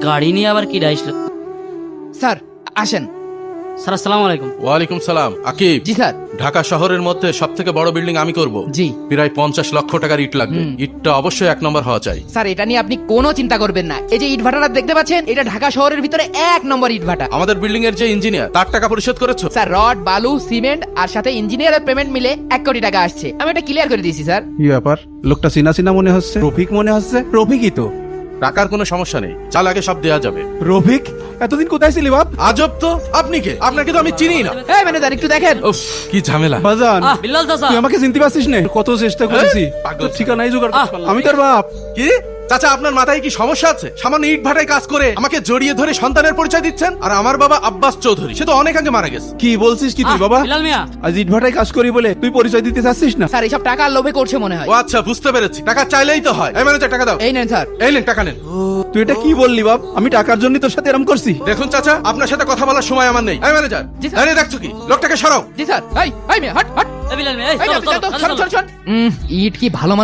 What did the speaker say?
গাড়ি নিয়ে আবার কি আসলো? স্যার আসেন। স্যার আসসালামু আলাইকুম। ওয়ালাইকুম সালাম। আকিব, জি স্যার। ঢাকা শহরের মধ্যে সব থেকে বড় বিল্ডিং আমি করব। জি প্রায় 50 লক্ষ টাকার ইট লাগবে। ইটটা অবশ্যই 1 নম্বর হওয়া চাই। স্যার, এটা নিয়ে আপনি কোনো চিন্তা করবেন না। এই যে ইট ভাটাটা দেখতে পাচ্ছেন, এটা ঢাকা শহরের ভিতরে 1 নম্বর ইট ভাটা। আমাদের বিল্ডিং এর যে ইঞ্জিনিয়ার, তার টাকা পরিশোধ করেছো? স্যার, রড, বালু, সিমেন্ট আর সাথে ইঞ্জিনিয়ারের পেমেন্ট মিলে 1 কোটি টাকা আসছে। আমি এটা ক্লিয়ার করে দিয়েছি স্যার। কি ব্যাপার? লোকটা চিনা চিনা মনে হচ্ছে। রফিক মনে হচ্ছে। রফিকই তো। টাকার কোনো সমস্যা নেই, চাল আগে সব দেওয়া যাবে। রফিক, এতদিন কোথায় ছিলি বাপ? আজব তো, আপনি কে? আপনাকে তো আমি চিনি না। এই ম্যানেজার একটু দেখেন। উফ, কি ঝামেলা। বাজান, বিল্লাল চাচা। তুই আমাকে চিনতে পারছিস না? কত চেষ্টা করেছি, পাগল। তোর ঠিকানাই জোগাড় করতে পারলাম না। আমি তোর বাপ। কি চাচা, আপনার মাথায় কি সমস্যা আছে? সামান্য ইট ভাটায় কাজ করে আমাকে জড়িয়ে ধরে সন্তানের পরিচয় দিচ্ছেন? আর আমার বাবা আব্বাস চৌধুরী, সে তো অনেক আগে মারা গেছে। কি বলছিস কি তুই বাবা? বিল্লাল মিয়া, আজ ইটভাটায় কাজ করি বলে তুই পরিচয় দিতে চাচ্ছিস না? স্যার, এসব টাকার লোভে করছে মনে হয়। ও আচ্ছা, বুঝতে পেরেছি। টাকা চাইলেই তো হয়। এই ম্যানেজার, টাকা দাও। এই নেন স্যার। এই নেন, টাকা নেন। তুই এটা কি বললি বাপ? আমি টাকার জন্য তোর সাথে এরকম করছি? দেখুন চাচা, আপনার সাথে কথা বলার সময় আমার নেই। এই ম্যানেজার, জি স্যার। দাঁড়িয়ে দেখছো কি? লোকটাকে সরাও। জি স্যার। এই মেয়ে, হট হট। এই বিল্লাল মিয়া, এই এই চলো, আপনি যান তো, চলো, শোন চলো। শোন শোন। ইট কি ভালো